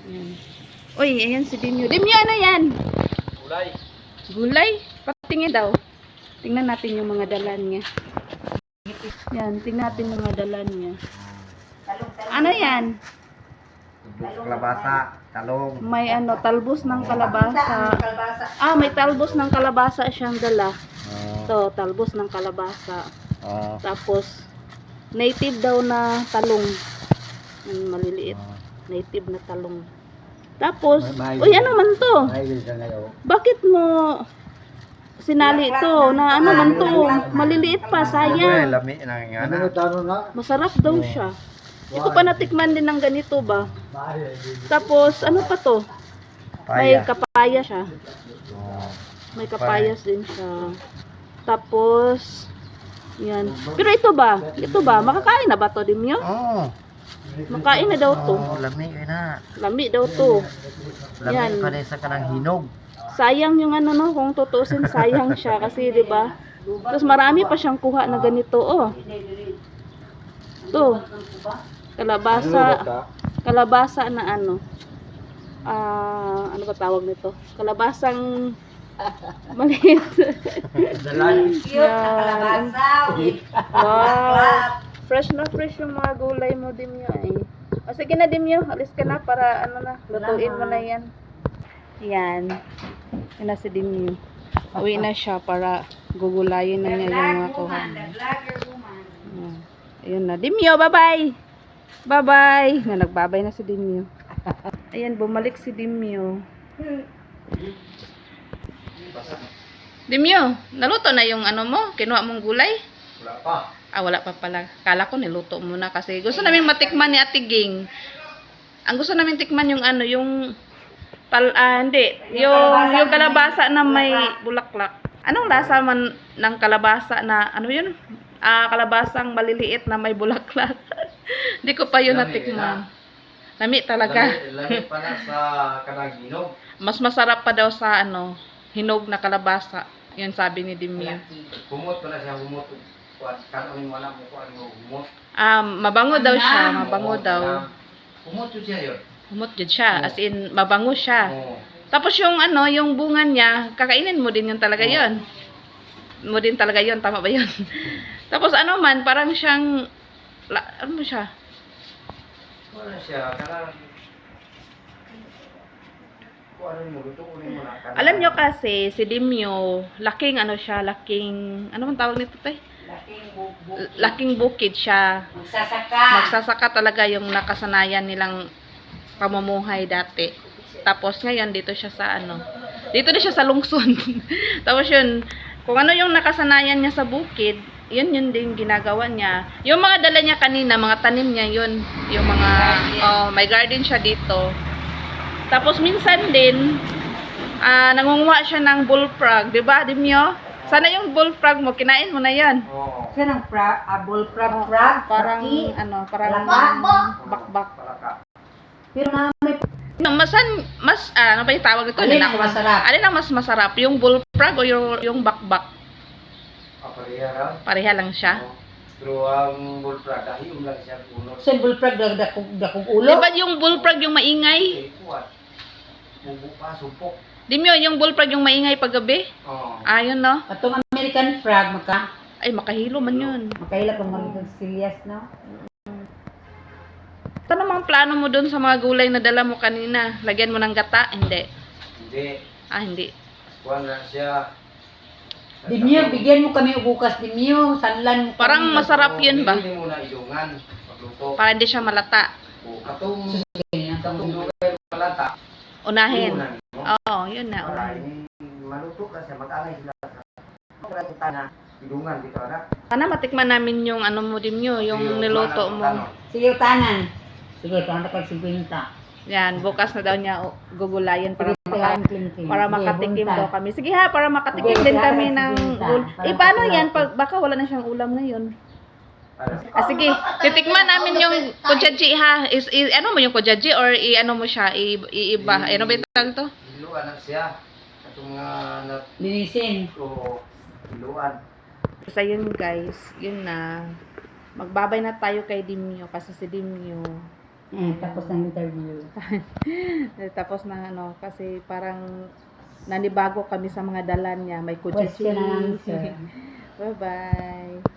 Ayan. Uy, ayan si Dimyo. Dimyo, ano yan? Gulay. Gulay? Patingin daw. Tingnan natin yung mga dalan niya. Yan, tingnan natin yung mga dalan niya. Ano yan? Kalabasa, talong. May ano, talbos ng kalabasa. Ah, may talbos ng kalabasa siyang dala. Ito, talbos ng kalabasa. Tapos, native daw na talong. Maliliit. Native na talong. Tapos, uy, ano man to? Bakit mo sinali ito? Na ano man to? Maliliit pa, sayang. Lami na. Masarap daw siya. Hindi ko pa natikman din ng ganito ba? Tapos, ano pa to? May kapaya siya. May kapayas din siya. Tapos, yan. Pero ito ba? Ito ba? Makakain na ba to, Dimyo? Oo. Makain na daw to. Lami na. Lami daw to. Yan. Lami pa rin sa kanang hinog. Sayang yung ano no, kung tutuusin sayang siya kasi 'di ba? Tapos marami pa siyang kuha na ganito, oh. To. Kalabasa. Kalabasa na ano. Ano ba tawag nito? Kalabasang maliit. Cute na kalabasa. Wow. Fresh na fresh yung mga gulay mo, Dimyo eh. O sige na, Dimyo, alis ka na para ano na, lutuin mo na yan. Yan. Yan na si Dimyo. Uwi na siya para gugulayin na niya yung mga kuha. Ayun na. Dimyo, bye-bye! Bye-bye! Na nagbabay na si Dimyo. Ayan, bumalik si Dimyo. Dimyo, naluto na yung ano mo? Kinuha mong gulay? Wala pa. Wala pa pala. Kala ko niluto muna kasi gusto namin matikman ni Ate Ging. Ang gusto namin tikman yung ano, yung hindi, yung kalabasa na may bulaklak. Anong lasa man ng kalabasa na ano yun? Kalabasang maliliit na may bulaklak. Hindi ko pa yun natikman. Lami talaga. Lami pala sa kanang hinog. Mas masarap pa daw sa ano, hinog na kalabasa. Yun sabi ni Dimyo. Humot pala siya, humot. Kanoin mo lang mo kung ano humot. Mabango daw siya, mabango daw. Humot yun siya yun. Humot yun siya, as in mabango siya. Oo. Tapos yung ano, yung bunga niya, kakainin mo din yun talaga yun. Mo din talaga yun, tama ba yun? Tapos ano man, parang siyang, ano mo siya? Wala siya, kanang kung ano mo, lutuin mo na. Alam nyo kasi, si Dimyo, laking ano siya, laking, ano man tawag nito tay? Laking bukid siya. Magsasaka talaga yung nakasanayan nilang pamumuhay dati. Tapos ngayon dito siya sa ano, dito na siya sa lungsod. Tapos yun, kung ano yung nakasanayan niya sa bukid, yun din ginagawa niya. Yung mga dala niya kanina, mga tanim niya yun, yung mga may garden siya dito. Tapos minsan din nangunguha siya ng bullfrog, 'di ba, Dimyo? Sana yung bullfrog mo, kinain mo na 'yan. Oo. Siya ng bullfrog, Parang paki, ano, parang bakbak. Palaka. pero na may Ano ba yung tawag nito? alin ang masarap. Alin ang mas masarap? Yung bullfrog o yung bakbak? Pareha lang. Pareha lang siya. Oo. Pero ang bullfrog, dahil lang siya puno. Sa bullfrog dakong ulo. Di ba yung bullfrog yung maingay? Kuwan. Bubo pa, sumpok. Di mo yung bullfrog yung maingay paggabi? Oo. Ayun no? Atong American frog Ay, makahilo man yun. makahilap ang mga serious no. Ano namang plano mo dun sa mga gulay na dala mo kanina? Lagyan mo ng gata? Hindi. Hindi. Hindi. Kuwan lang siya. Dimyo, bigyan mo kami bukas Dimyo, sanlan mo. Parang masarap yun ba? Hindi mo na ilungan. Pagluto. Para hindi siya malata. O, katong lugay malata. Unahin. Ilunan mo. Oo, yun na. Para Unahin. maluto ka siya, mag-alay sila sa kita na ilungan dito na. Sana matikman namin yung ano mo din yun, yung niluto mo. Sige tanan. Sige, tanan ka 50. Yan, bukas na daw niya gugulayan para Para makatikim daw kami. Sige ha, para makatikim din kami ng paano yan? Baka wala na siyang ulam ngayon. Sige, titikman namin yung kujaji ha. Ano mo yung kujaji or ano mo siya? Iiba. Ano ba yung tawag to? Iluan lang siya. Katong mga linisin. o iluan. So yun guys, yun na. Magbabay na tayo kay Dimyo kasi si Dimyo Tapos ng interview. Tapos na ano, kasi parang nanibago kami sa mga dala niya. May Question and kuchichi. answer. Bye-bye.